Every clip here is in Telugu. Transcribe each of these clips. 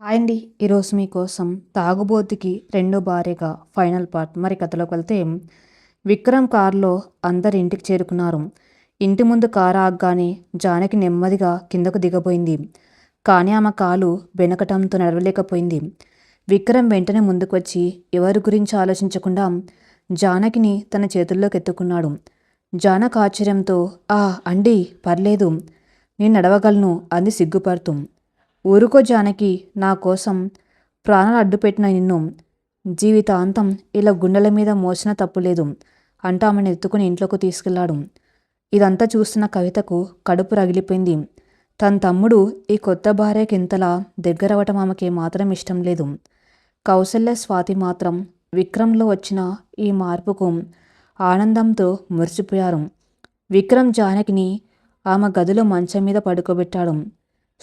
హాయ్ అండి. ఈరోజు మీకోసం 'తాగుబోతుకి రెండో భార్యగా' ఫైనల్ పార్ట్. మరి కథలోకి వెళ్తే, విక్రమ్ కారులో అందరు ఇంటికి చేరుకున్నారు. ఇంటి ముందు కారు ఆగగానే జానకి నెమ్మదిగా కిందకు దిగబోయింది. కానీ ఆమె కాలు బెనకటంతో నడవలేకపోయింది. విక్రమ్ వెంటనే ముందుకు వచ్చి ఎవరి గురించి ఆలోచించకుండా జానకిని తన చేతుల్లోకి ఎత్తుకున్నాడు. జానక్ ఆశ్చర్యంతో అండి పర్లేదు, నేను నడవగలను అంది సిగ్గుపడుతూ. ఊరుకో జానకి, నా కోసం ప్రాణాలు అడ్డుపెట్టిన నిన్ను జీవితాంతం ఇలా గుండెల మీద మోసిన తప్పులేదు అంటూ ఆమెను ఎత్తుకుని ఇంట్లోకి తీసుకెళ్లాడు. ఇదంతా చూస్తున్న కవితకు కడుపు రగిలిపోయింది. తన తమ్ముడు ఈ కొత్త భార్యకి ఇంతలా దగ్గరవటం ఆమెకి మాత్రం ఇష్టం లేదు. కౌసల్య, స్వాతి మాత్రం విక్రమ్లో వచ్చిన ఈ మార్పుకు ఆనందంతో మురిసిపోయారు. విక్రమ్ జానకిని ఆమె గదిలో మంచం మీద పడుకోబెట్టాడు.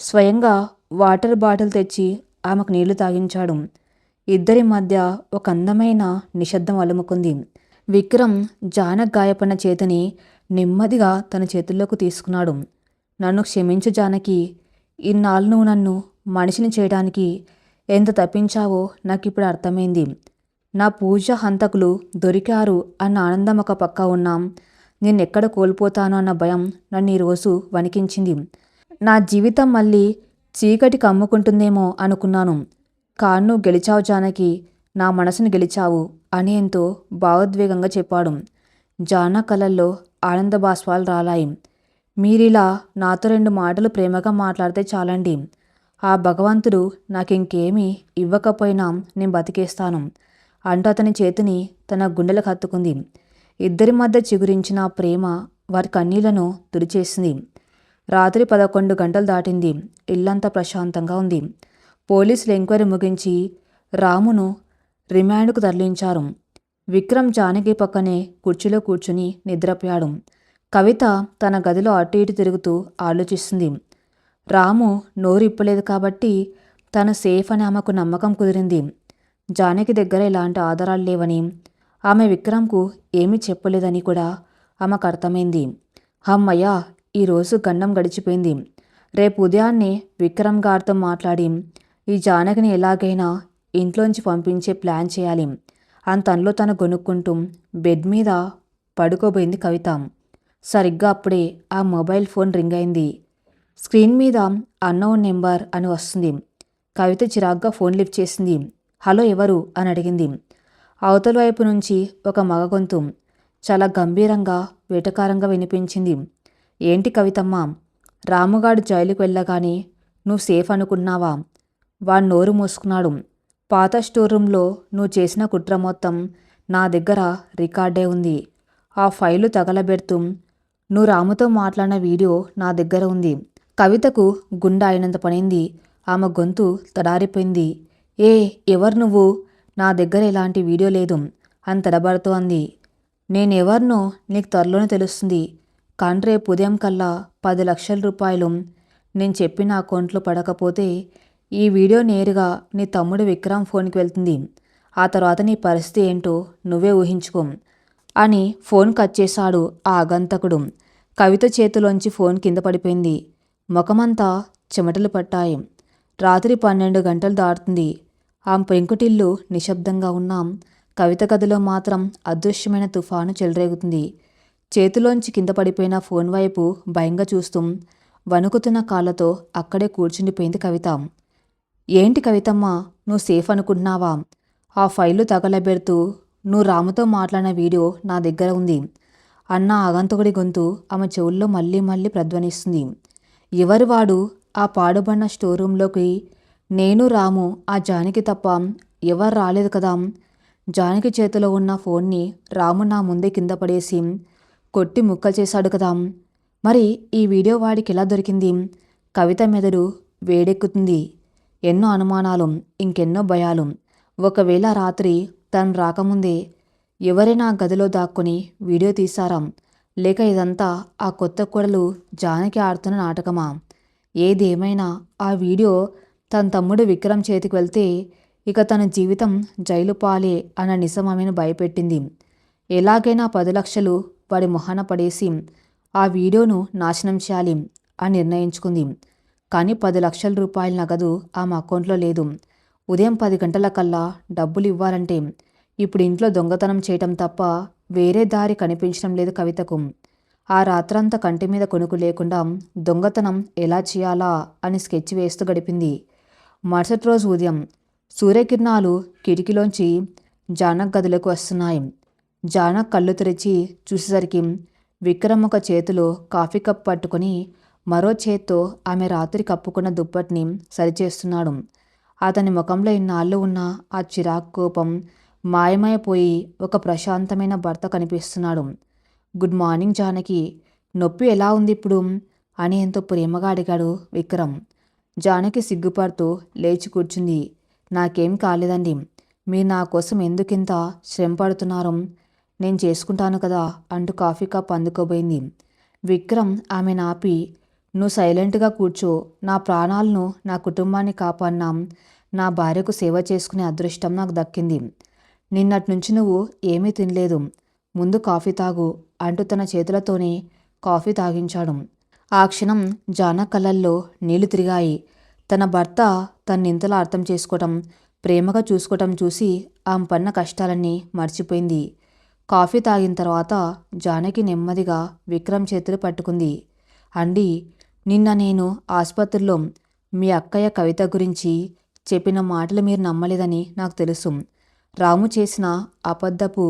స్వయంగా వాటర్ బాటిల్ తెచ్చి ఆమెకు నీళ్లు తాగించాడు. ఇద్దరి మధ్య ఒక అందమైన నిశ్శబ్దం అలుముకుంది. విక్రమ్ జానక్ గాయపడిన చేతిని నెమ్మదిగా తన చేతుల్లోకి తీసుకున్నాడు. నన్ను క్షమించు జానకి, ఇన్నాళ్ళు నువ్వు నన్ను మనిషిని చేయడానికి ఎంత తప్పించావో నాకిప్పుడు అర్థమైంది. నా పూజ హంతకులు దొరికారు అన్న ఆనందం ఒక పక్క ఉన్నాం, నేనెక్కడ కోల్పోతాను అన్న భయం నన్ను ఈరోజు వణికించింది. నా జీవితం మళ్ళీ చీకటి కమ్ముకుంటుందేమో అనుకున్నాను. కానీ నువ్వు గెలిచావు జానకి, నా మనసును గెలిచావు అని ఎంతో భావోద్వేగంగా చెప్పాడు. జానక్ కళ్ళల్లో ఆనంద బాష్పాలు రాలాయి. మీరిలా నాతో 2 మాటలు ప్రేమగా మాట్లాడితే చాలండి. ఆ భగవంతుడు నాకింకేమీ ఇవ్వకపోయినా నేను బతికేస్తాను అంటూ అతని చేతిని తన గుండెలకు హత్తుకుంది. ఇద్దరి మధ్య చిగురించిన ప్రేమ వారి కన్నీళ్లను తుడిచేసింది. రాత్రి 11 గంటలు దాటింది. ఇల్లంతా ప్రశాంతంగా ఉంది. పోలీసులు ఎంక్వైరీ ముగించి రామును రిమాండ్కు తరలించారు. విక్రమ్ జానకి పక్కనే కుర్చీలో కూర్చుని నిద్రపోయాడు. కవిత తన గదిలో అటు ఇటు తిరుగుతూ ఆలోచిస్తుంది. రాము నోరు ఇప్పలేదు కాబట్టి తను సేఫ్ అని ఆమెకు నమ్మకం కుదిరింది. జానకి దగ్గర ఎలాంటి ఆధారాలు లేవని, ఆమె విక్రమ్కు ఏమీ చెప్పలేదని కూడా ఆమెకు అర్థమైంది. అమ్మయ్య, ఈరోజు గండం గడిచిపోయింది. రేపు ఉదయాన్నే విక్రమ్ గారితో మాట్లాడి ఈ జానకిని ఎలాగైనా ఇంట్లోంచి పంపించే ప్లాన్ చేయాలి అని తనలో తను గొనుక్కుంటూ బెడ్ మీద పడుకోబోయింది కవిత. సరిగ్గా అప్పుడే ఆ మొబైల్ ఫోన్ రింగ్ అయింది. స్క్రీన్ మీద అన్నోన్ నెంబర్ అని వస్తుంది. కవిత చిరాగ్గా ఫోన్ లిఫ్ట్ చేసింది. హలో, ఎవరు అని అడిగింది. అవతల వైపు నుంచి ఒక మగ గొంతు చాలా గంభీరంగా వెటకారంగా వినిపించింది. ఏంటి కవితమ్మ, రాముగాడు జైలుకు వెళ్ళగానే నువ్వు సేఫ్ అనుకున్నావా? వాడు నోరు మూసుకున్నాడు. పాత స్టోర్ రూమ్లో నువ్వు చేసిన కుట్ర మొత్తం నా దగ్గర రికార్డే ఉంది. ఆ ఫైలు తగలబెడుతూ నువ్వు రాముతో మాట్లాడిన వీడియో నా దగ్గర ఉంది. కవితకు గుండె అయినంత పనింది. ఆమె గొంతు తడారిపోయింది. ఎవరు నువ్వు? నా దగ్గర ఎలాంటి వీడియో లేదు అని తడబడుతూ అంది. నేనెవరినో నీకు త్వరలోనే తెలుస్తుంది. కానీ రేపు ఉదయం కల్లా 10 లక్షల రూపాయలు నేను చెప్పిన అకౌంట్లో పడకపోతే ఈ వీడియో నేరుగా నీ తమ్ముడు విక్రమ్ ఫోన్కి వెళ్తుంది. ఆ తర్వాత నీ పరిస్థితి ఏంటో నువ్వే ఊహించుకో అని ఫోన్ కట్ చేశాడు ఆ ఆగంతకుడు. కవిత చేతిలోంచి ఫోన్ కింద పడిపోయింది. ముఖమంతా చెమటలు పట్టాయి. రాత్రి 12 గంటలు దాటుతుంది. ఆమె పెంకుటిల్లు నిశ్శబ్దంగా ఉన్నాం. కవిత గదిలో మాత్రం అదృశ్యమైన తుఫాను చెలరేగుతుంది. చేతిలోంచి కింద పడిపోయిన ఫోన్ వైపు భయంగా చూస్తూ వణుకుతున్న కాళ్ళతో అక్కడే కూర్చుండిపోయింది కవిత. ఏంటి కవితమ్మ, నువ్వు సేఫ్ అనుకుంటున్నావా? ఆ ఫైలు తగలబెడుతూ నువ్వు రాముతో మాట్లాడిన వీడియో నా దగ్గర ఉంది అన్న ఆగంతకుడి గొంతు ఆమె చెవుల్లో మళ్ళీ మళ్ళీ ప్రధ్వనిస్తుంది. ఎవరు వాడు? ఆ పాడుబడిన స్టోర్ రూమ్లోకి నేను, రాము, ఆ జానకి తప్ప ఎవరు రాలేదు కదా. జానకి చేతిలో ఉన్న ఫోన్ని రాము నా ముందే కింద పడేసి కొట్టి ముక్కలు చేశాడు కదా. మరి ఈ వీడియో వాడికి ఎలా దొరికింది? కవిత మెదడు వేడెక్కుతుంది. ఎన్నో అనుమానాలు, ఇంకెన్నో భయాలు. ఒకవేళ రాత్రి తను రాకముందే ఎవరైనా గదిలో దాక్కుని వీడియో తీశారా? లేక ఇదంతా ఆ కొత్త కోడలు జానకి ఆడుతున్న నాటకమా? ఏదేమైనా ఆ వీడియో తన తమ్ముడు విక్రమ్ చేతికి వెళ్తే ఇక తన జీవితం జైలు పాలే అన్న నిజం ఆమెను భయపెట్టింది. ఎలాగైనా 10 లక్షలు వాడి మొహాన పడేసి ఆ వీడియోను నాశనం చేయాలి అని నిర్ణయించుకుంది. కానీ 10 లక్షల రూపాయల నగదు ఆమె అకౌంట్లో లేదు. ఉదయం 10 గంటలకల్లా డబ్బులు ఇవ్వాలంటే ఇప్పుడు ఇంట్లో దొంగతనం చేయటం తప్ప వేరే దారి కనిపించడం లేదు కవితకు. ఆ రాత్రంతా కంటి మీద కొనుకు లేకుండా దొంగతనం ఎలా చేయాలా అని స్కెచ్ వేస్తూ గడిపింది. మరుసటి రోజు ఉదయం సూర్యకిరణాలు కిటికీలోంచి జానక్ గదిలోకి వస్తున్నాయి. జానక్ కళ్ళు తెరిచి చూసేసరికి విక్రమ్ ఒక చేతిలో కాఫీ కప్ పట్టుకొని మరో చేత్తో ఆమె రాత్రి కప్పుకున్న దుప్పటిని సరిచేస్తున్నాడు. అతని ముఖంలో ఇన్నాళ్ళు ఉన్న ఆ చిరాకు కోపం మాయమైపోయి ఒక ప్రశాంతమైన భర్త కనిపిస్తున్నాడు. గుడ్ మార్నింగ్ జానకి, నొప్పి ఎలా ఉంది ఇప్పుడు అని ఎంతో ప్రేమగా అడిగాడు విక్రమ్. జానకి సిగ్గుపడుతూ లేచి కూర్చుంది. నాకేం కాలేదండి, మీరు నా కోసం ఎందుకింత శ్రమ పడుతున్నారు, నేను చేసుకుంటాను కదా అంటూ కాఫీ కప్ అందుకోబోయింది. విక్రమ్ ఆమె నాపి, నువ్వు సైలెంట్గా కూర్చో, నా ప్రాణాలను నా కుటుంబాన్ని కాపాడినాం, నా భార్యకు సేవ చేసుకునే అదృష్టం నాకు దక్కింది. నిన్నటి నుంచి నువ్వు ఏమీ తినలేదు, ముందు కాఫీ తాగు అంటూ తన చేతులతోనే కాఫీ తాగించాడు. ఆ క్షణం జానక్ కళ్ళల్లో నీళ్లు తిరిగాయి. తన భర్త తన్నింతలా అర్థం చేసుకోవటం, ప్రేమగా చూసుకోవటం చూసి ఆమె పడిన కష్టాలన్నీ మర్చిపోయింది. కాఫీ తాగిన తర్వాత జానకి నెమ్మదిగా విక్రమ్ చేతులు పట్టుకుంది. అండి, నిన్న నేను ఆసుపత్రిలో మీ అక్కయ్య కవిత గురించి చెప్పిన మాటలు మీరు నమ్మలేదని నాకు తెలుసు. రాము చేసిన అబద్ధపు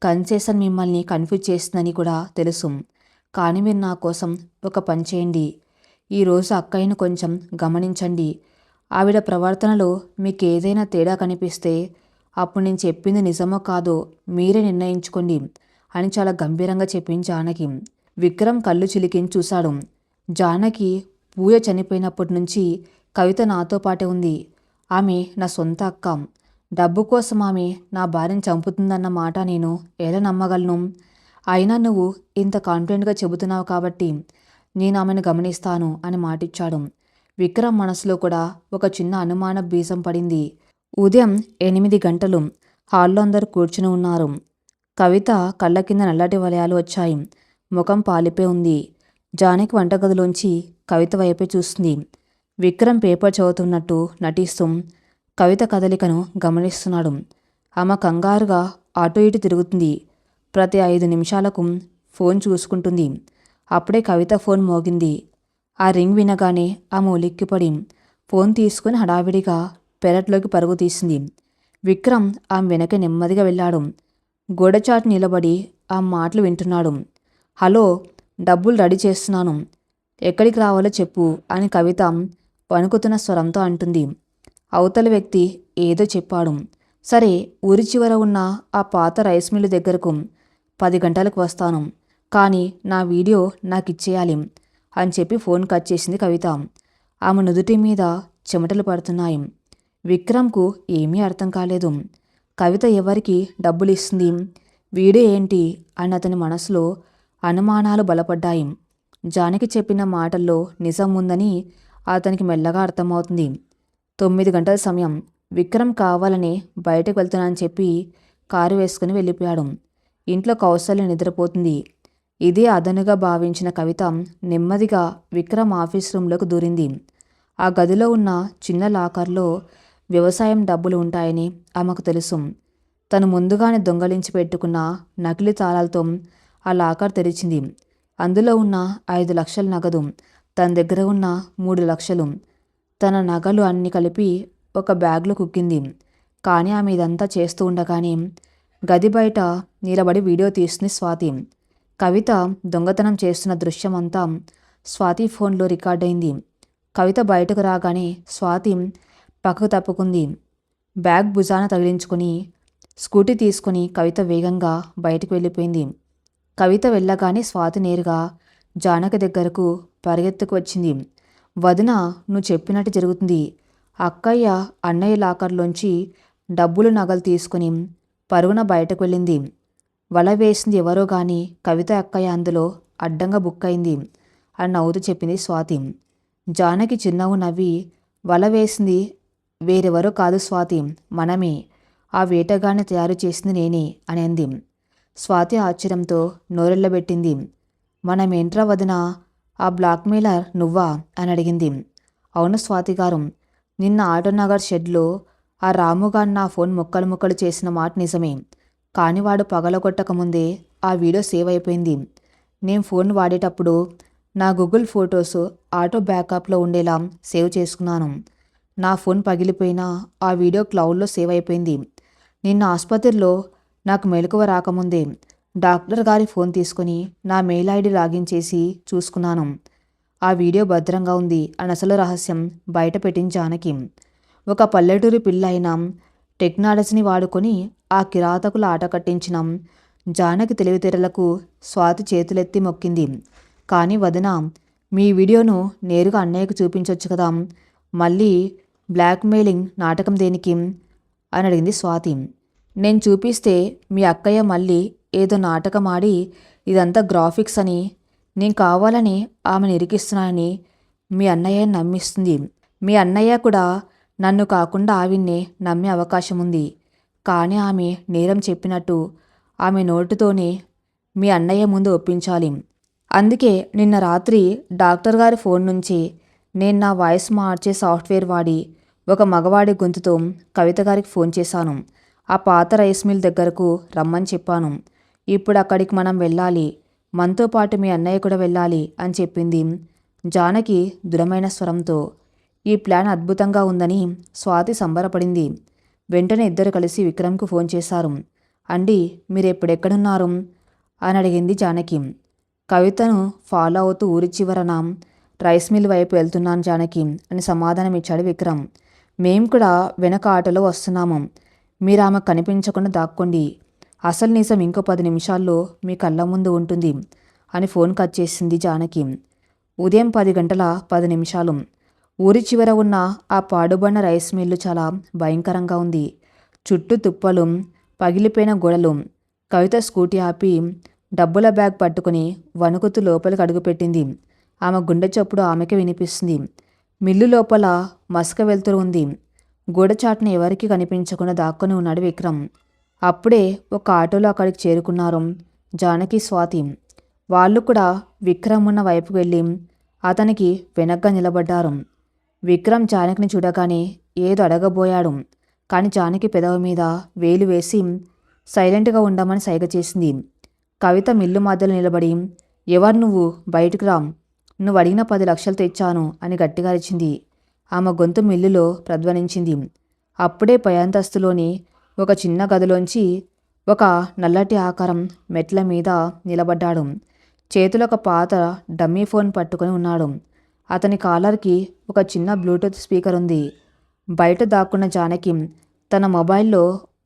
కన్సెషన్ మిమ్మల్ని కన్ఫ్యూజ్ చేస్తుందని కూడా తెలుసు. కానీ మీరు నా కోసం ఒక పని చేయండి. ఈరోజు అక్కయ్యను కొంచెం గమనించండి. ఆవిడ ప్రవర్తనలో మీకు ఏదైనా తేడా కనిపిస్తే అప్పుడు నేను చెప్పింది నిజమో కాదో మీరే నిర్ణయించుకోండి అని చాలా గంభీరంగా చెప్పింది జానకి. విక్రమ్ కళ్ళు చిలికించి చూశాడు. జానకి, పూజ చనిపోయినప్పటి నుంచి కవిత నాతో పాటే ఉంది. ఆమె నా సొంత అక్క. డబ్బు కోసం ఆమె నా భార్యను చంపుతుందన్న మాట నేను ఎలా నమ్మగలను? అయినా నువ్వు ఇంత కాన్ఫిడెంట్గా చెబుతున్నావు కాబట్టి నేను ఆమెను గమనిస్తాను అని మాటిచ్చాడు. విక్రమ్ మనసులో కూడా ఒక చిన్న అనుమాన బీజం పడింది. ఉదయం 8 గంటలు. హాల్లో అందరూ కూర్చుని ఉన్నారు. కవిత కళ్ళ కింద నల్లటి వలయాలు వచ్చాయి. ముఖం పాలిపోయి ఉంది. జానకి వంటగదిలోంచి కవిత వైపే చూస్తుంది. విక్రమ్ పేపర్ చదువుతున్నట్టు నటిస్తూ కవిత కదలికను గమనిస్తున్నాడు. ఆమె కంగారుగా అటు ఇటు తిరుగుతుంది. ప్రతి 5 నిమిషాలకు ఫోన్ చూసుకుంటుంది. అప్పుడే కవిత ఫోన్ మోగింది. ఆ రింగ్ వినగానే ఆమె ఉలిక్కిపడి ఫోన్ తీసుకుని హడావిడిగా పెరట్లోకి పరుగు తీసింది. విక్రమ్ ఆమె వెనక నెమ్మదిగా వెళ్ళాడు. గోడచాటు నిలబడి ఆ మాటలు వింటున్నాడు. హలో, డబ్బులు రెడీ చేస్తున్నాను, ఎక్కడికి రావాలో చెప్పు అని కవిత వణుకుతున్న స్వరంతో అంటుంది. అవతల వ్యక్తి ఏదో చెప్పాడు. సరే, ఊరి చివర ఉన్న ఆ పాత రైస్ మిల్లు దగ్గరకు 10 గంటలకు వస్తాను, కానీ నా వీడియో నాకు ఇచ్చేయాలి అని చెప్పి ఫోన్ కట్ చేసింది కవిత. ఆమె నుదుటి మీద చెమటలు పడుతున్నాయి. విక్రమ్కు ఏమీ అర్థం కాలేదు. కవిత ఎవరికి డబ్బులు ఇస్తుంది, వీడియో ఏంటి అని అతని మనసులో అనుమానాలు బలపడ్డాయి. జానకి చెప్పిన మాటల్లో నిజం ఉందని అతనికి మెల్లగా అర్థమవుతుంది. 9 గంటల సమయం. విక్రమ్ కావాలని బయటకు వెళ్తున్నానని చెప్పి కారు వేసుకుని వెళ్ళిపోయాడు. ఇంట్లో కౌసల్య నిద్రపోతుంది. ఇదే అదనుగా భావించిన కవిత నెమ్మదిగా విక్రమ్ ఆఫీస్ రూంలోకి దూరింది. ఆ గదిలో ఉన్న చిన్న లాకర్లో వ్యవసాయం డబ్బులు ఉంటాయని ఆమెకు తెలుసు. తను ముందుగానే దొంగలించి పెట్టుకున్న నకిలీ తాళాలతో ఆ లాకర్ తెరిచింది. అందులో ఉన్న 5 లక్షల నగదు, తన దగ్గర ఉన్న 3 లక్షలు, తన నగలు అన్నీ కలిపి ఒక బ్యాగ్లో కుక్కింది. కానీ ఆమె ఇదంతా చేస్తూ ఉండగానే గది బయట నిలబడి వీడియో తీస్తుంది స్వాతి. కవిత దొంగతనం చేస్తున్న దృశ్యం అంతా స్వాతి ఫోన్లో రికార్డైంది. కవిత బయటకు రాగానే స్వాతి పక్కకు తప్పుకుంది. బ్యాగ్ భుజాన తగిలించుకొని స్కూటీ తీసుకుని కవిత వేగంగా బయటకు వెళ్ళిపోయింది. కవిత వెళ్ళగానే స్వాతి నేరుగా జానకి దగ్గరకు పరిగెత్తుకు వచ్చింది. వదిన, నువ్వు చెప్పినట్టు జరుగుతుంది. అక్కయ్య అన్నయ్య లాకర్లోంచి డబ్బులు నగలు తీసుకుని పరుగున బయటకు వెళ్ళింది. వల వేసింది ఎవరో గాని కవిత అక్కయ్య అందులో అడ్డంగా బుక్ అయింది అని నవ్వుతూ చెప్పింది స్వాతి. జానకి చిన్నవ్వు నవ్వి, వల వేసింది వేరెవరో కాదు స్వాతి, మనమే. ఆ వేటగాన్ని తయారు చేసింది నేనే అని అంది. స్వాతి ఆశ్చర్యంతో నోరెళ్ళబెట్టింది. మనమేంట్రా వదిన, ఆ బ్లాక్మెయిలర్ నువ్వా అని అడిగింది. అవును స్వాతి గారు, నిన్న ఆటోనగర్ షెడ్లో ఆ రాముగాడు నా ఫోన్ ముక్కలు ముక్కలు చేసిన మాట నిజమే. కానీ వాడు పగలగొట్టకముందే ఆ వీడియో సేవ్ అయిపోయింది. నేను ఫోన్ వాడేటప్పుడు నా గూగుల్ ఫొటోస్ ఆటో బ్యాకప్లో ఉండేలా సేవ్ చేసుకున్నాను. నా ఫోన్ పగిలిపోయినా ఆ వీడియో క్లౌడ్లో సేవ్ అయిపోయింది. నిన్న ఆసుపత్రిలో నాకు మెలకువ రాకముందే డాక్టర్ గారి ఫోన్ తీసుకొని నా మెయిల్ ఐడి లాగిన్ చేసి చూసుకున్నాను. ఆ వీడియో భద్రంగా ఉంది అని అసలు రహస్యం బయట పెట్టింది జానకి. ఒక పల్లెటూరి పిల్ల అయిన టెక్నాలజీని వాడుకొని ఆ కిరాతకుల ఆట కట్టించిన జానకి తెలివితేటలకు స్వాతి చేతులెత్తి మొక్కింది. కానీ వదిన, మీ వీడియోను నేరుగా అన్నయ్యకు చూపించొచ్చు కదా, మళ్ళీ బ్లాక్మెయిలింగ్ నాటకం దేనికి అని అడిగింది స్వాతి. నేను చూపిస్తే మీ అక్కయ్య మళ్ళీ ఏదో నాటకం ఆడి ఇదంతా గ్రాఫిక్స్ అని, నేను కావాలని ఆమెను ఇరికిస్తున్నానని మీ అన్నయ్య నమ్మిస్తుంది. మీ అన్నయ్య కూడా నన్ను కాకుండా ఆవిడ్నే నమ్మే అవకాశం ఉంది. కానీ ఆమె నేరం చెప్పినట్టు ఆమె నోటితోనే మీ అన్నయ్య ముందు ఒప్పించాలి. అందుకే నిన్న రాత్రి డాక్టర్ గారి ఫోన్ నుంచి నేను నా వాయిస్ మార్చే సాఫ్ట్వేర్ వాడి ఒక మగవాడి గొంతుతో కవిత గారికి ఫోన్ చేశాను. ఆ పాత రైస్ మిల్ దగ్గరకు రమ్మని చెప్పాను. ఇప్పుడు అక్కడికి మనం వెళ్ళాలి, మనతో పాటు మీ అన్నయ్య కూడా వెళ్ళాలి అని చెప్పింది జానకి దృఢమైన స్వరంతో. ఈ ప్లాన్ అద్భుతంగా ఉందని స్వాతి సంబరపడింది. వెంటనే ఇద్దరు కలిసి విక్రమ్కు ఫోన్ చేశారు. అండి, మీరు ఎప్పుడెక్కడున్నారు అని అడిగింది జానకి. కవితను ఫాలో అవుతూ ఊరి చివరన రైస్ మిల్ వైపు వెళ్తున్నాను జానకి అని సమాధానం ఇచ్చాడు విక్రమ్. మేం కూడా వెనక ఆటోలో వస్తున్నాము. మీరు ఆమె కనిపించకుండా దాక్కోండి. అసలు నిజం ఇంకో 10 నిమిషాల్లో మీ కళ్ళ ముందు ఉంటుంది అని ఫోన్ కట్ చేసింది జానకి. ఉదయం 10 గంటల 10 నిమిషాలు. ఊరి చివర ఉన్న ఆ పాడుబడిన రైస్ మిల్లు చాలా భయంకరంగా ఉంది. చుట్టూ తుప్పలు, పగిలిపోయిన గోడలు. కవిత స్కూటీ ఆపి డబ్బుల బ్యాగ్ పట్టుకుని వణుకుతూ లోపలికి అడుగుపెట్టింది. ఆమె గుండె చప్పుడు ఆమెకే వినిపిస్తుంది. మిల్లు లోపల మసక వెలుతురు ఉంది. గోడచాటున ఎవరికీ కనిపించకుండా దాక్కుని ఉన్నాడు విక్రమ్. అప్పుడే ఒక ఆటోలో అక్కడికి చేరుకున్నారు జానకి, స్వాతి. వాళ్ళు కూడా విక్రమ్ ఉన్న వైపుకు వెళ్ళి అతనికి వెనక్గా నిలబడ్డారు. విక్రమ్ జానకిని చూడగానే ఏదో అడగబోయాడు. కానీ జానకి పెదవి మీద వేలు వేసి సైలెంట్గా ఉండమని సైగ చేసింది. కవిత మిల్లు మధ్యలో నిలబడి, ఎవరు నువ్వు, బయటకు రా, నువ్వు అడిగిన 10 లక్షలు తెచ్చాను అని గట్టిగా అరిచింది. ఆమె గొంతు మిల్లులో ప్రధ్వనించింది. అప్పుడే పై అంతస్తులోని ఒక చిన్న గదిలోంచి ఒక నల్లటి ఆకారం మెట్ల మీద నిలబడ్డాడు. చేతిలో ఒక పాత డమ్మీ ఫోన్ పట్టుకొని ఉన్నాడు. అతని కాలర్కి ఒక చిన్న బ్లూటూత్ స్పీకర్ ఉంది. బయట దాక్కున్న జానకి తన మొబైల్లో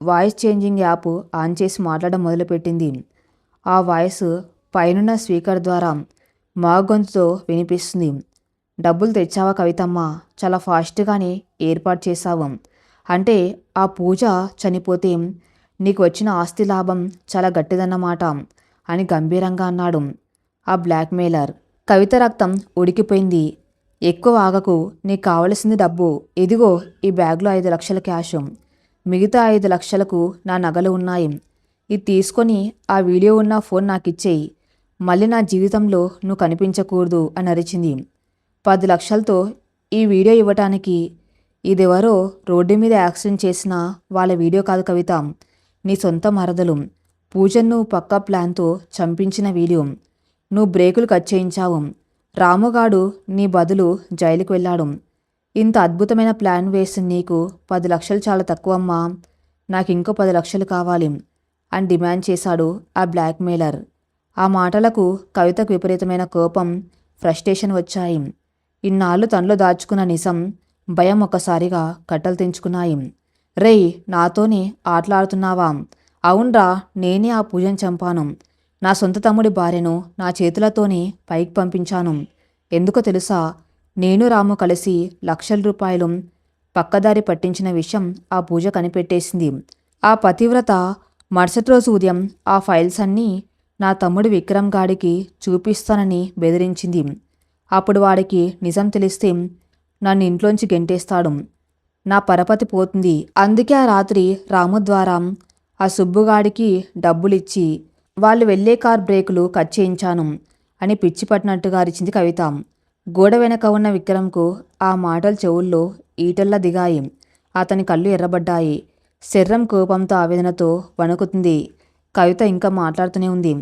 వాయిస్ చేంజింగ్ యాప్ ఆన్ చేసి మాట్లాడడం మొదలుపెట్టింది. ఆ వాయిస్ పైనున్న స్పీకర్ ద్వారా మా గొంతుతో వినిపిస్తుంది. డబ్బులు తెచ్చావా కవితమ్మ, చాలా ఫాస్ట్గానే ఏర్పాటు చేశావు. అంటే ఆ పూజ చనిపోతే నీకు వచ్చిన ఆస్తి లాభం చాలా గట్టిదన్నమాట అని గంభీరంగా అన్నాడు ఆ బ్లాక్మెయిలర్. కవిత రక్తం ఉడికిపోయింది. ఎక్కువ ఆగకు, నీకు కావలసింది డబ్బు. ఇదిగో ఈ బ్యాగ్లో 5 లక్షల క్యాష్, మిగతా 5 లక్షలకు నా నగలు ఉన్నాయి. ఇది తీసుకొని ఆ వీడియో ఉన్న ఫోన్ నాకు ఇచ్చేయి. మళ్ళీ నా జీవితంలో నువ్వు కనిపించకూడదు అని అరిచింది. 10 లక్షలతో ఈ వీడియో ఇవ్వటానికి ఇదెవరో రోడ్డు మీద యాక్సిడెంట్ చేసిన వాళ్ళ వీడియో కాదు కవిత, నీ సొంత మరదలు పూజను నువ్వు పక్కా ప్లాన్తో చంపించిన వీడియో. నువ్వు బ్రేకులు కట్ చేయించావు. రాముగాడు నీ బదులు జైలుకు వెళ్ళాడు. ఇంత అద్భుతమైన ప్లాన్ వేసి నీకు 10 లక్షలు చాలా తక్కువమ్మా, నాకు ఇంకో 10 లక్షలు కావాలి అని డిమాండ్ చేశాడు ఆ బ్లాక్మెయిలర్. ఆ మాటలకు కవితకు విపరీతమైన కోపం, ఫ్రస్ట్రేషన్ వచ్చాయి. ఇన్నాళ్ళు తనలో దాచుకున్న నిజం, భయం ఒక్కసారిగా కట్టలు తెంచుకున్నాయి. రేయ్, నాతోనే ఆటలాడుతున్నావా? అవునరా, నేనే ఆ పూజను చంపాను. నా సొంత తమ్ముడి భార్యను నా చేతులతోనే పైకి పంపించాను. ఎందుకో తెలుసా, నేను రాము కలిసి లక్షల రూపాయలు పక్కదారి పట్టించిన విషయం ఆ పూజ కనిపెట్టేసింది. ఆ పతివ్రత మరుసటి రోజు ఉదయం ఆ ఫైల్స్ అన్నీ నా తమ్ముడు విక్రమ్ గాడికి చూపిస్తానని బెదిరించింది. అప్పుడు వాడికి నిజం తెలిస్తే నన్ను ఇంట్లోంచి గెంటేస్తాడు. నా పరపతి పోతుంది. అందుకే ఆ రాత్రి రాము ద్వారా ఆ సుబ్బుగాడికి డబ్బులిచ్చి వాళ్ళు వెళ్లే కార్ బ్రేకులు కట్ చేయించాను అని పిచ్చి పట్టినట్టుగా అరిచింది కవిత. గోడ వెనక ఉన్న విక్రమ్కు ఆ మాటలు చెవుల్లో ఈటల్లా దిగాయి. అతని కళ్ళు ఎర్రబడ్డాయి. శరీరం కోపంతో ఆవేదనతో వణుకుతుంది. కవిత ఇంకా మాట్లాడుతూనే ఉంది.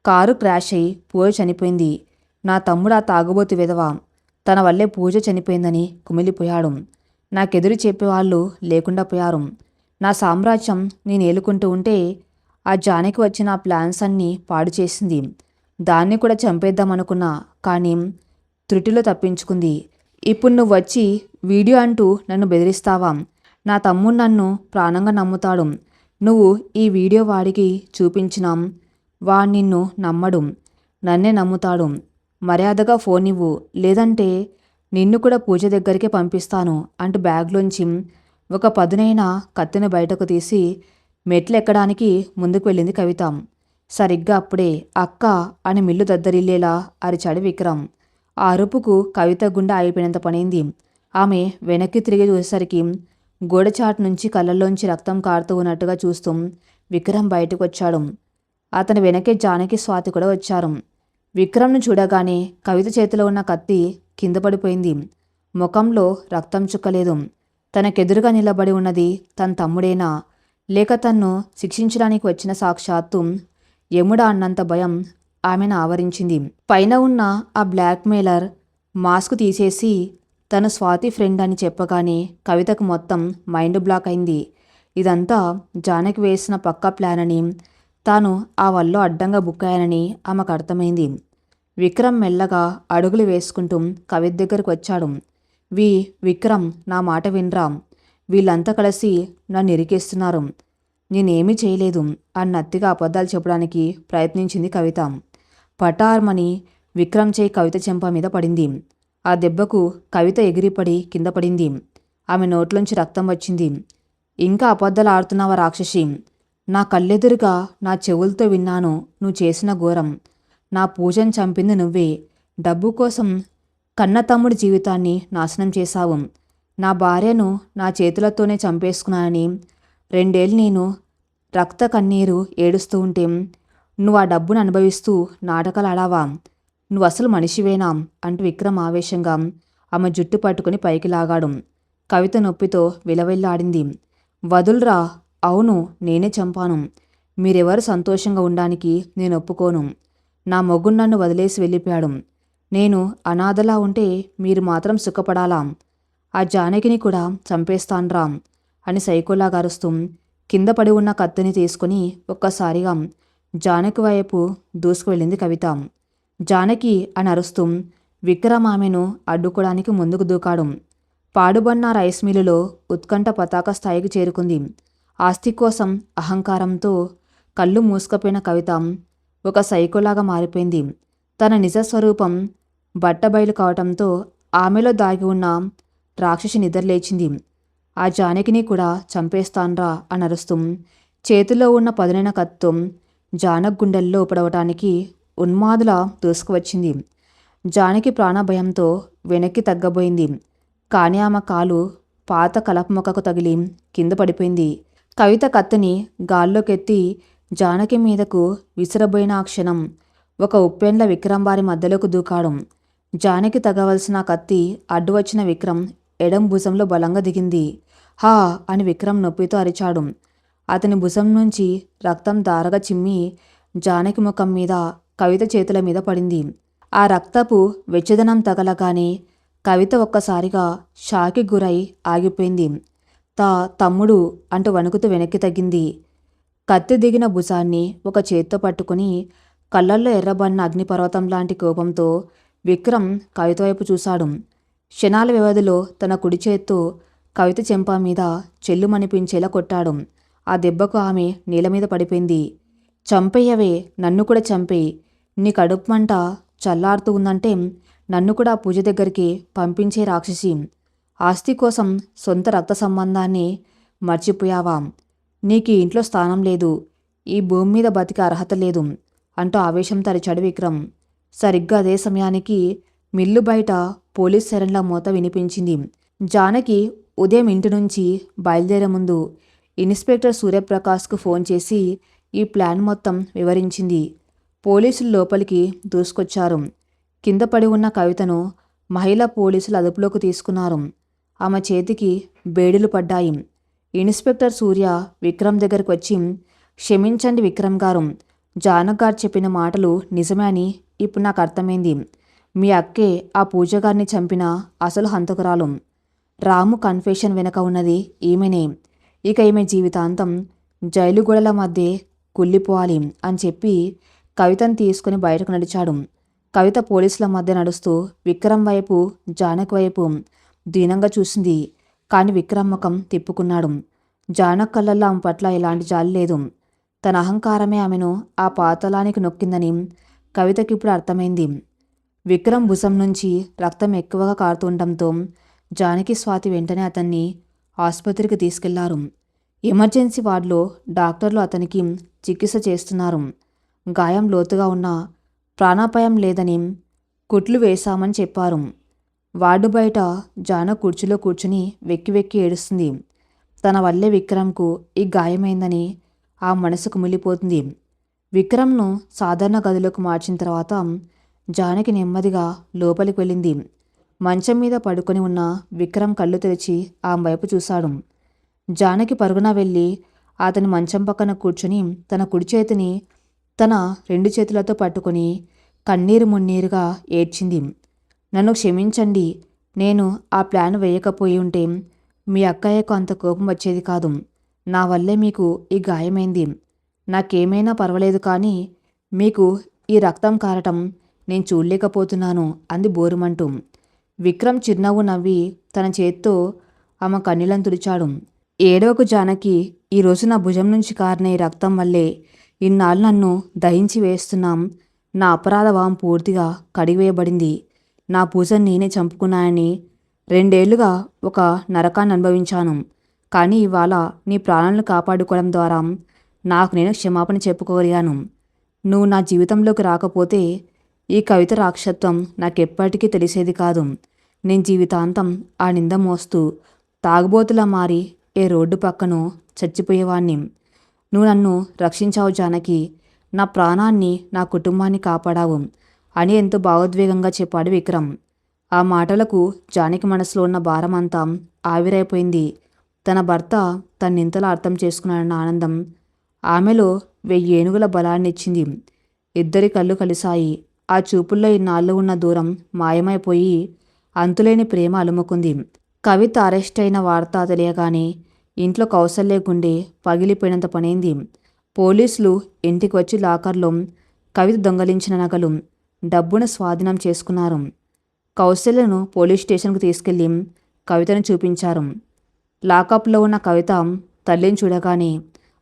కారు క్రాష్ అయి పూజ చనిపోయింది. నా తమ్ముడు ఆ తాగుబోతు విధవ. తన వల్లే పూజ చనిపోయిందని కుమిలిపోయాడు. నాకెదురు చెప్పేవాళ్ళు లేకుండా పోయారు. నా సామ్రాజ్యం నేను ఏలుకుంటూ ఉంటే ఆ జానకి వచ్చిన ఆ ప్లాన్స్ అన్నీ పాడు చేసింది. దాన్ని కూడా చంపేద్దామనుకున్నా, కానీ త్రుటిలో తప్పించుకుంది. ఇప్పుడు నువ్వు వచ్చి వీడియో అంటూ నన్ను బెదిరిస్తావా? నా తమ్ముడు నన్ను ప్రాణంగా నమ్ముతాడు. నువ్వు ఈ వీడియో వాడికి చూపించినా వాడు నిన్ను నమ్మడు, నన్నే నమ్ముతాడు. మర్యాదగా ఫోన్ ఇవ్వు, లేదంటే నిన్ను కూడా పూజ దగ్గరికి పంపిస్తాను అంటూ బ్యాగ్లోంచి ఒక పదునైన కత్తిని బయటకు తీసి మెట్లు ఎక్కడానికి ముందుకు వెళ్ళింది కవిత. సరిగ్గా అప్పుడే అక్క అని మిల్లు దద్దరిల్లేలా అరిచాడు విక్రమ్. ఆ అరుపుకు కవిత గుండె అయిపోయినంత పనైంది. ఆమె వెనక్కి తిరిగి చూసేసరికి గోడచాటు నుంచి కళ్ళల్లోంచి రక్తం కారుతూ ఉన్నట్టుగా చూస్తూ విక్రమ్ బయటకు వచ్చాడు. అతని వెనకే జానకి, స్వాతి కూడా వచ్చారు. విక్రమ్ను చూడగానే కవిత చేతిలో ఉన్న కత్తి కింద పడిపోయింది. ముఖంలో రక్తం చుక్కలేదు. తనకెదురుగా నిలబడి ఉన్నది తన తమ్ముడేనా, లేక తన్ను శిక్షించడానికి వచ్చిన సాక్షాత్తు యముడా అన్నంత భయం ఆమెను ఆవరించింది. పైన ఉన్న ఆ బ్లాక్మెయిలర్ మాస్క్ తీసేసి తను స్వాతి ఫ్రెండ్ అని చెప్పగానే కవితకు మొత్తం మైండ్ బ్లాక్ అయింది. ఇదంతా జానకి వేసిన పక్కా ప్లాన్ అని, తాను ఆ వల్లో అడ్డంగా బుక్కయ్యానని ఆమెకు అర్థమైంది. విక్రమ్ మెల్లగా అడుగులు వేసుకుంటూ కవిత దగ్గరకు వచ్చాడు. విక్రమ్, నా మాట వినరా? వీళ్ళంతా కలిసి నన్ను ఇరికేస్తున్నారు. నేనేమీ చేయలేదు అన్నత్తిగా అబద్ధాలు చెప్పడానికి ప్రయత్నించింది కవిత. పటార్మని విక్రమ్ చేయి కవిత చెంప మీద పడింది. ఆ దెబ్బకు కవిత ఎగిరిపడి కింద పడింది. ఆమె నోట్లోంచి రక్తం వచ్చింది. ఇంకా అబద్ధాలు ఆడుతున్నావా రాక్షసి? నా కళ్ళెదురుగా నా చెవులతో విన్నాను నువ్వు చేసిన ఘోరం. నా పూజను చంపింది నువ్వే. డబ్బు కోసం కన్న తమ్ముడి జీవితాన్ని నాశనం చేశావు. నా భార్యను నా చేతులతోనే చంపేసుకున్నానని 2 ఏళ్ళు నేను రక్త కన్నీరు ఏడుస్తూ ఉంటే నువ్వు ఆ డబ్బును అనుభవిస్తూ నాటకాలు ఆడావా? నువ్వు అసలు మనిషివేనా అంటూ విక్రమ్ ఆవేశంగా ఆమె జుట్టు పట్టుకుని పైకి లాగాడు. కవిత నొప్పితో విలవిల్లాడింది. వదులురా. అవును, నేనే చంపాను. మీరెవరు సంతోషంగా ఉండడానికి నేను ఒప్పుకోను. నా మొగుడు నన్ను వదిలేసి వెళ్ళిపోయాడు. నేను అనాథలా ఉంటే మీరు మాత్రం సుఖపడాలా? ఆ జానకిని కూడా చంపేస్తాన్రా అని సైకోలాగా అరుస్తూ కింద పడి ఉన్న కత్తిని తీసుకుని ఒక్కసారిగా జానకి వైపు దూసుకు వెళ్ళింది కవిత. జానకి అని అరుస్తూ విక్రమ్ ఆమెను అడ్డుకోవడానికి ముందుకు దూకాడు. పాడుబన్న రైస్ మిల్లులో ఉత్కంఠ పతాక స్థాయికి చేరుకుంది. ఆస్తి కోసం అహంకారంతో కళ్ళు మూసుకుపోయిన కవిత ఒక సైకోలాగా మారిపోయింది. తన నిజస్వరూపం బట్టబయలు కావటంతో ఆమెలో దాగి ఉన్న రాక్షసి నిద్రలేచింది. ఆ జానకిని కూడా చంపేస్తాన్రా అని అరుస్తూ చేతిలో ఉన్న పదునైన కత్తో జానక్ గుండెల్లో పడవటానికి ఉన్మాదులా దూసుకువచ్చింది. జానకి ప్రాణభయంతో వెనక్కి తగ్గబోయింది. కానీ ఆమె కాలు పాత కలప మొక్కకు తగిలి కింద పడిపోయింది. కవిత కత్తిని గాల్లోకెత్తి జానకి మీదకు విసిరబోయిన ఆ క్షణం ఒక ఉప్పెండ్ల విక్రమ్ వారి మధ్యలోకి దూకాడు. జానకి తగవలసిన కత్తి అడ్డు వచ్చిన విక్రమ్ ఎడం భుజంలో బలంగా దిగింది. హా అని విక్రమ్ నొప్పితో అరిచాడు. అతని భుజం నుంచి రక్తం దారగా చిమ్మి జానకి ముఖం మీద, కవిత చేతుల మీద పడింది. ఆ రక్తపు వెచ్చదనం తగలగానే కవిత ఒక్కసారిగా షాకి గురై ఆగిపోయింది. తమ్ముడు అంటూ వణుకుతూ వెనక్కి తగ్గింది. కత్తి దిగిన భుజాన్ని ఒక చేత్తో పట్టుకుని కళ్ళల్లో ఎర్రబడిన అగ్నిపర్వతం లాంటి కోపంతో విక్రమ్ కవిత వైపు చూశాడు. క్షణాల వ్యవధిలో తన కుడి చేత్తో కవిత చెంప మీద చెల్లుమనిపించేలా కొట్టాడు. ఆ దెబ్బకు ఆమె నేల మీద పడిపోయింది. చంపేయవే, నన్ను కూడా చంపేయి. నీ కడుపు మంట చల్లారుతూ ఉందంటే నన్ను కూడా పూజ దగ్గరికి పంపించే రాక్షసి. ఆస్తి కోసం సొంత రక్త సంబంధాన్ని మర్చిపోయావా? నీకు ఈ ఇంట్లో స్థానం లేదు, ఈ భూమి మీద బతికే అర్హత లేదు అంటూ ఆవేశం తరిచాడు విక్రమ్. సరిగ్గా అదే సమయానికి మిల్లు బయట పోలీస్ సైరన్ల మోత వినిపించింది. జానకి ఉదయం ఇంటి నుంచి బయలుదేరే ముందు ఇన్స్పెక్టర్ సూర్యప్రకాష్కు ఫోన్ చేసి ఈ ప్లాన్ మొత్తం వివరించింది. పోలీసులు లోపలికి దూసుకొచ్చారు. కింద పడి ఉన్న కవితను మహిళా పోలీసులు అదుపులోకి తీసుకున్నారు. ఆమె చేతికి బేడులు పడ్డాయి. ఇన్స్పెక్టర్ సూర్య విక్రమ్ దగ్గరకు వచ్చి, క్షమించండి విక్రమ్ గారు, జానక్ గారు చెప్పిన మాటలు నిజమే అని ఇప్పుడు నాకు అర్థమైంది. మీ అక్కే ఆ పూజగారిని చంపిన అసలు హంతకురాలు. రాము కన్ఫెషన్ వెనక ఉన్నది ఈమెనే. ఇక ఈమె జీవితాంతం జైలు గోడల మధ్య కుళ్ళిపోవాలి అని చెప్పి కవితను తీసుకుని బయటకు నడిచాడు. కవిత పోలీసుల మధ్య నడుస్తూ విక్రమ్ వైపు, జానక్ వైపు దీనంగా చూసింది. కానీ విక్రమ్ ముఖం తిప్పుకున్నాడు. జానక్ కళ్ళల్లో ఆమె పట్ల ఎలాంటి జాలి లేదు. తన అహంకారమే ఆమెను ఆ పాతాళానికి నొక్కిందని కవితకి ఇప్పుడు అర్థమైంది. విక్రమ్ భుజం నుంచి రక్తం ఎక్కువగా కారుతుండటంతో జానకి, స్వాతి వెంటనే అతన్ని ఆసుపత్రికి తీసుకెళ్లారు. ఎమర్జెన్సీ వార్డులో డాక్టర్లు అతనికి చికిత్స చేస్తున్నారు. గాయం లోతుగా ఉన్న ప్రాణాపాయం లేదని కుట్లు వేశామని చెప్పారు. వార్డు బయట జానక్ కుర్చీలో కూర్చుని వెక్కి వెక్కి ఏడుస్తుంది. తన వల్లే విక్రమ్కు ఈ గాయమైందని ఆ మనసు కుమిలిపోతుంది. విక్రమ్ను సాధారణ గదిలోకి మార్చిన తర్వాత జానకి నెమ్మదిగా లోపలికి వెళ్ళింది. మంచం మీద పడుకొని ఉన్న విక్రమ్ కళ్ళు తెరిచి ఆమె వైపు చూశాడు. జానకి పరుగున వెళ్ళి అతని మంచం పక్కన కూర్చుని తన కుడి చేతిని తన 2 చేతులతో పట్టుకొని కన్నీరు మున్నీరుగా ఏడ్చింది. నన్ను క్షమించండి, నేను ఆ ప్లాన్ వేయకపోయి ఉంటే మీ అక్కయ్యకు అంత కోపం వచ్చేది కాదు. నా వల్లే మీకు ఈ గాయమైంది. నాకేమైనా పర్వాలేదు, కానీ మీకు ఈ రక్తం కారటం నేను చూడలేకపోతున్నాను అంది బోరుమంటూ. విక్రమ్ చిరునవ్వు నవ్వి తన చేత్తో ఆమె కన్నీళ్లను తుడిచాడు. ఏడవకు జానకి, ఈరోజు నా భుజం నుంచి కారిన ఈ రక్తం వల్లే ఇన్నాళ్ళు నన్ను దహించి వేస్తున్నాం. నా అపరాధ భావం పూర్తిగా కడిగివేయబడింది. నా పూజను నేనే చంపుకున్నానని 2 ఏళ్లుగా ఒక నరకాన్ని అనుభవించాను. కానీ ఇవాళ నీ ప్రాణాలను కాపాడుకోవడం ద్వారా నాకు నేను క్షమాపణ చెప్పుకోగలిగాను. నువ్వు నా జీవితంలోకి రాకపోతే ఈ కవిత రాక్షసత్వం నాకెప్పటికీ తెలిసేది కాదు. నేను జీవితాంతం ఆ నింద మోస్తూ తాగుబోతులా మారి ఏ రోడ్డు పక్కనో చచ్చిపోయేవాణ్ణి. నువ్వు నన్ను రక్షించావు జానకి, నా ప్రాణాన్ని, నా కుటుంబాన్ని కాపాడావు అని ఎంతో భావోద్వేగంగా చెప్పాడు విక్రమ్. ఆ మాటలకు జానకి మనసులో ఉన్న భారం అంతా ఆవిరైపోయింది. తన భర్త తన్నింతలా అర్థం చేసుకున్నాడన్న ఆనందం ఆమెలో 1000 ఏనుగుల బలాన్నిచ్చింది. ఇద్దరి కళ్ళు కలిశాయి. ఆ చూపుల్లో ఇన్నాళ్ళు ఉన్న దూరం మాయమైపోయి అంతులేని ప్రేమ అలుముకుంది. కవిత అరెస్ట్ అయిన వార్త తెలియగానే ఇంట్లో కౌసల్య గుండె పగిలిపోయినంత పనైంది. పోలీసులు ఇంటికి వచ్చి లాకర్లో కవిత దొంగలించిన నగలు, డబ్బును స్వాధీనం చేసుకున్నారు. కౌసల్యను పోలీస్ స్టేషన్కు తీసుకెళ్లి కవితను చూపించారు. లాకప్లో ఉన్న కవిత తల్లిని చూడగానే,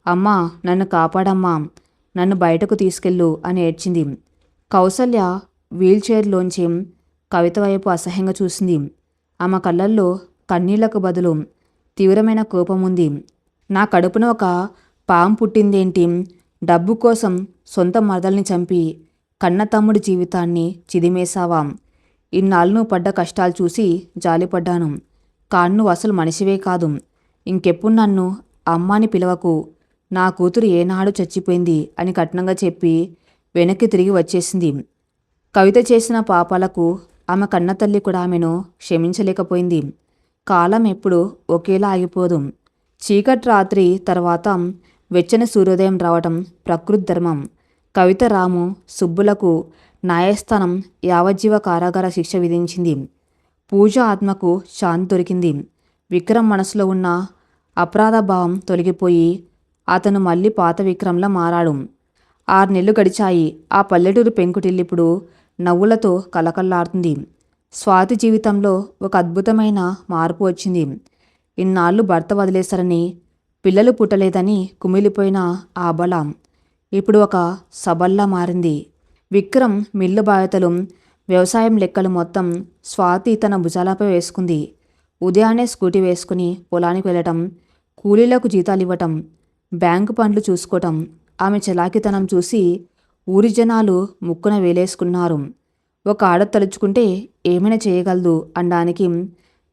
అమ్మా, నన్ను కాపాడమ్మా, నన్ను బయటకు తీసుకెళ్ళు అని ఏడ్చింది. కౌసల్య వీల్చైర్లోంచి కవిత వైపు అసహ్యంగా చూసింది. ఆమె కళ్ళల్లో కన్నీళ్లకు బదులు తీవ్రమైన కోపం ఉంది. నా కడుపున ఒక పాము పుట్టిందేంటి? డబ్బు కోసం సొంత మరదల్ని చంపి కన్న తమ్ముడి జీవితాన్ని చిదిమేశావా? ఇన్నాళ్ళు నువ్వు పడ్డ కష్టాలు చూసి జాలిపడ్డాను. కానీ నువ్వు అసలు మనిషివే కాదు. ఇంకెప్పుడు నన్ను అమ్మాని పిలవకు. నా కూతురు ఏనాడు చచ్చిపోయింది అని కఠినంగా చెప్పి వెనక్కి తిరిగి వచ్చేసింది. కవిత చేసిన పాపాలకు ఆమె కన్నతల్లి కూడా ఆమెను క్షమించలేకపోయింది. కాలం ఎప్పుడు ఒకేలా ఆగిపోదు. చీకటి రాత్రి తర్వాత వెచ్చని సూర్యోదయం రావటం ప్రకృతి ధర్మం. కవిత, రాము, సుబ్బులకు న్యాయస్థానం యావజ్జీవ కారాగార శిక్ష విధించింది. పూజ ఆత్మకు శాంతి దొరికింది. విక్రమ్ మనసులో ఉన్న అపరాధ భావం తొలగిపోయి అతను మళ్ళీ పాత విక్రమ్లా మారాడు. 6 నెలలు గడిచాయి. ఆ పల్లెటూరు పెంకుటిల్లిప్పుడు నవ్వులతో కలకల్లాడుతుంది. స్వాతి జీవితంలో ఒక అద్భుతమైన మార్పు వచ్చింది. ఇన్నాళ్ళు భర్త వదిలేశారని, పిల్లలు పుట్టలేదని కుమిలిపోయిన ఆ బల ఇప్పుడు ఒక సబల్లా మారింది. విక్రమ్ మిల్లు బాధ్యతలు, వ్యవసాయం లెక్కలు మొత్తం స్వాతి తన భుజాలపై వేసుకుంది. ఉదయాన్నే స్కూటీ వేసుకుని పొలానికి వెళ్ళటం, కూలీలకు జీతాలు ఇవ్వటం, బ్యాంకు పనులు చూసుకోవటం. ఆమె చలాకితనం చూసి ఊరి జనాలు ముక్కున వేలేసుకున్నారు. ఒక ఆడ తలుచుకుంటే ఏమైనా చేయగలదు అనడానికి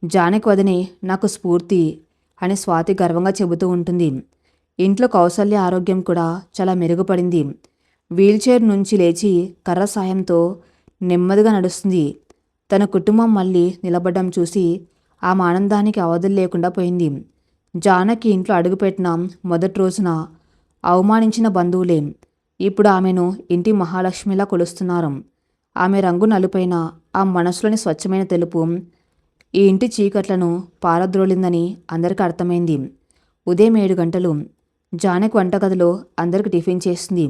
జానకి వదినే నాకు స్ఫూర్తి అని స్వాతి గర్వంగా చెబుతూ ఉంటుంది. ఇంట్లో కౌసల్య ఆరోగ్యం కూడా చాలా మెరుగుపడింది. వీల్చైర్ నుంచి లేచి కర్ర సాయంతో నెమ్మదిగా నడుస్తుంది. తన కుటుంబం మళ్ళీ నిలబడడం చూసి ఆమె ఆనందానికి అవధులు లేకుండా పోయింది. జానకి ఇంట్లో అడుగుపెట్టిన మొదటి రోజున అవమానించిన బంధువులే ఇప్పుడు ఆమెను ఇంటి మహాలక్ష్మిలా కొలుస్తున్నారు. ఆమె రంగు నలుపైన ఆ మనసులోని స్వచ్ఛమైన తెలుపు ఈ ఇంటి చీకట్లను పారద్రోలిందని అందరికీ అర్థమైంది. ఉదయం 7 గంటలు. జానకి వంటగదిలో అందరికి టిఫిన్ చేస్తుంది.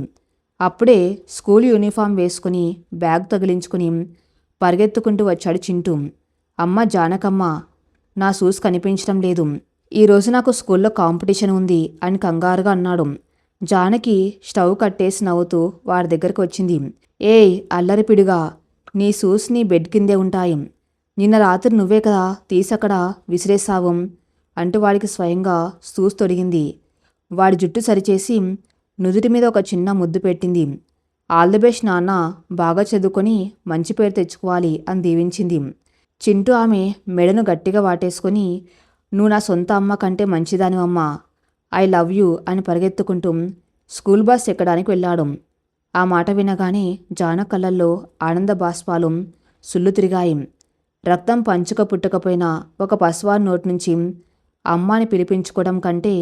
అప్పుడే స్కూల్ యూనిఫామ్ వేసుకుని బ్యాగ్ తగిలించుకుని పరిగెత్తుకుంటూ వచ్చాడు చింటూ. అమ్మ జానకమ్మ, నా షూస్ కనిపించడం లేదు. ఈరోజు నాకు స్కూల్లో కాంపిటీషన్ ఉంది అని కంగారుగా అన్నాడు. జానకి స్టవ్ కట్టేసి నవ్వుతూ వాడి దగ్గరకు వచ్చింది. ఏయ్ అల్లరిపిడుగా, నీ షూస్ నీ బెడ్ కిందే ఉంటాయి. నిన్న రాత్రి నువ్వే కదా తీసక్కడ విసిరేసావు అంటూ వాడికి స్వయంగా షూస్ తొడిగింది. వాడి జుట్టు సరిచేసి నుదుటి మీద ఒక చిన్న ముద్దు పెట్టింది. ఆల్ ది బెస్ట్ నాన్న, బాగా చదువుకొని మంచి పేరు తెచ్చుకోవాలి అని దీవించింది. చింటూ ఆమె మెడను గట్టిగా వాటేసుకొని, నువ్వు నా సొంత అమ్మ కంటే మంచిదానివమ్మా, ఐ లవ్ యూ అని పరిగెత్తుకుంటూ స్కూల్ బస్ ఎక్కడానికి వెళ్ళాడు. ఆ మాట వినగానే జానకి కళ్ళల్లో ఆనంద బాష్పాలు సుళ్ళు తిరిగాయి. రక్తం పంచుక పుట్టకపోయినా ఒక పసివాడి నోటి నుంచి అమ్మాని పిలిపించుకోవడం కంటే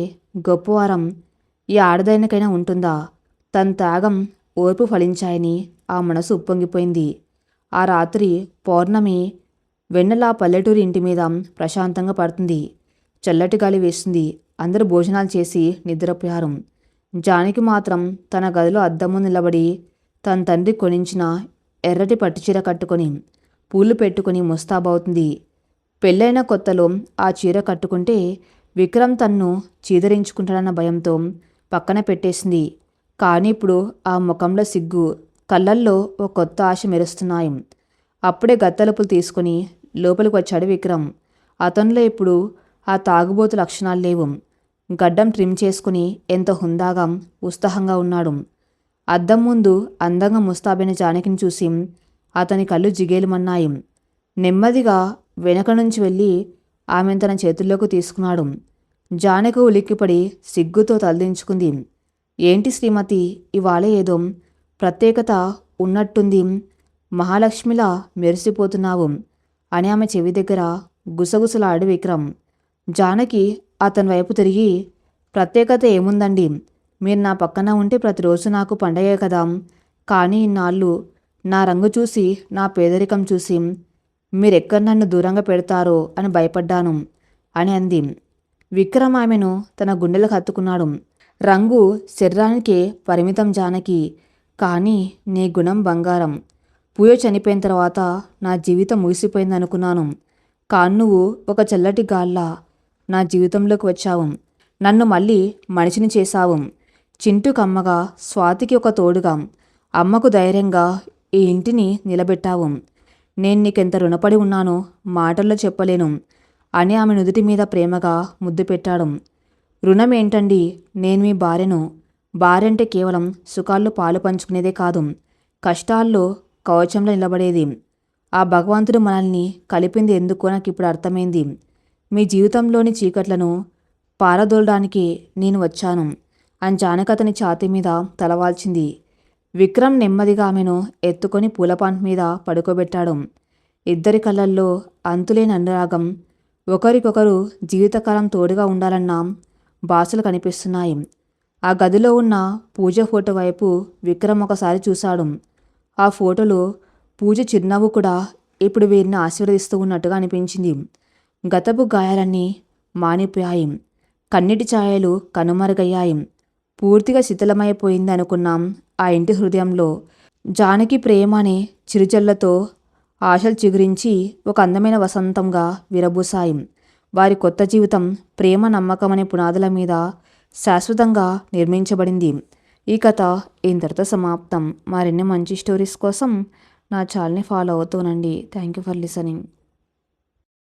గొప్పవారం ఈ ఆడదైనకైనా ఉంటుందా? తన త్యాగం, ఓర్పు ఫలించాయని ఆ మనసు ఉప్పొంగిపోయింది. ఆ రాత్రి పౌర్ణమి వెన్నెల పల్లెటూరి ఇంటి మీద ప్రశాంతంగా పడుతుంది. చల్లటి గాలి వేస్తుంది. అందరూ భోజనాలు చేసి నిద్రపోయారు. జానకి మాత్రం తన గదిలో అద్దం ముందు నిలబడి తన తండ్రి కొనించిన ఎర్రటి పట్టుచీర కట్టుకొని పూలు పెట్టుకుని ముస్తాబవుతుంది. పెళ్ళైన కొత్తలో ఆ చీర కట్టుకుంటే విక్రమ్ తన్ను చీదరించుకుంటాడన్న భయంతో పక్కన పెట్టేసింది. కానీ ఇప్పుడు ఆ ముఖంలో సిగ్గు, కళ్ళల్లో ఓ కొత్త ఆశ మెరుస్తున్నాయి. అప్పుడే గత్తలుపులు తీసుకుని లోపలికి వచ్చాడు విక్రమ్. అతనిలో ఇప్పుడు ఆ తాగుబోతు లక్షణాలు లేవు. గడ్డం ట్రిమ్ చేసుకుని ఎంతో హుందాగా ఉత్సాహంగా ఉన్నాడు. అద్దం ముందు అందంగా ముస్తాబైన జానకిని చూసి అతని కళ్ళు జిగేలుమన్నాయి. నెమ్మదిగా వెనక నుంచి వెళ్ళి ఆమెను తన చేతుల్లోకి తీసుకున్నాడు. జానకి ఉలిక్కిపడి సిగ్గుతో తలదించుకుంది. ఏంటి శ్రీమతి, ఇవాళ ఏదో ప్రత్యేకత ఉన్నట్టుంది, మహాలక్ష్మిలా మెరిసిపోతున్నావు అని ఆమె చెవి దగ్గర గుసగుసలాడు విక్రమ్. జానకి అతని వైపు తిరిగి, ప్రత్యేకత ఏముందండి, మీరు నా పక్కన ఉంటే ప్రతిరోజు నాకు పండగే కదా, కానీ ఇన్నాళ్ళు నా రంగు చూసి, నా పేదరికం చూసి మీరెక్కడ నన్ను దూరంగా పెడతారో అని భయపడ్డాను అని అంది. విక్రమ్ ఆమెను తన గుండెలకు హత్తుకున్నాడు. రంగు శరీరానికే పరిమితం జానకి, కానీ నీ గుణం బంగారం. పూజ చనిపోయిన తర్వాత నా జీవితం ముగిసిపోయిందనుకున్నాను, కానీ నువ్వు ఒక చల్లటి గాల్లా నా జీవితంలోకి వచ్చావు. నన్ను మళ్ళీ మనిషిని చేశావు. చింటూ కమ్మగా, స్వాతికి ఒక తోడుగా, అమ్మకు ధైర్యంగా ఈ ఇంటిని నిలబెట్టావు. నేను నీకెంత రుణపడి ఉన్నానో మాటల్లో చెప్పలేను అని ఆమె నుదుటి మీద ప్రేమగా ముద్దు పెట్టాడు. రుణం ఏంటండి, నేను మీ భార్యను. భార్య అంటే కేవలం సుఖాల్లో పాలు పంచుకునేదే కాదు, కష్టాల్లో కవచంలో నిలబడేది. ఆ భగవంతుడు మనల్ని కలిపింది ఎందుకో నాకు ఇప్పుడు అర్థమైంది. మీ జీవితంలోని చీకట్లను పారదోలడానికి నేను వచ్చాను అని జానకి అతని ఛాతీ మీద తలవాల్చింది. విక్రమ్ నెమ్మదిగా ఆమెను ఎత్తుకొని పూలపాన్పు మీద పడుకోబెట్టాడు. ఇద్దరి కళ్ళల్లో అంతులేని అనురాగం, ఒకరికొకరు జీవితకాలం తోడుగా ఉండాలన్న భాషలు కనిపిస్తున్నాయి. ఆ గదిలో ఉన్న పూజ ఫోటో వైపు విక్రమ్ ఒకసారి చూశాడు. ఆ ఫోటోలో పూజ చిరునవ్వు కూడా ఇప్పుడు వీరిని ఆశీర్వదిస్తూ ఉన్నట్టుగా అనిపించింది. గతపు గాయాలన్నీ మానిపోయాయి. కన్నీటి ఛాయలు కనుమరుగయ్యాయి. పూర్తిగా శిథిలమైపోయింది అనుకున్నాం ఆ ఇంటి హృదయంలో. జానకి ప్రేమ అనే చిరుజల్లతో ఆశలు చిగురించి ఒక అందమైన వసంతంగా విరబూసాయి. వారి కొత్త జీవితం ప్రేమ, నమ్మకం అనే పునాదుల మీద శాశ్వతంగా నిర్మించబడింది. ఈ కథ ఇంతటితో సమాప్తం. మరిన్ని మంచి స్టోరీస్ కోసం నా ఛానల్ని ఫాలో అవుతూనండి. Thank you for listening.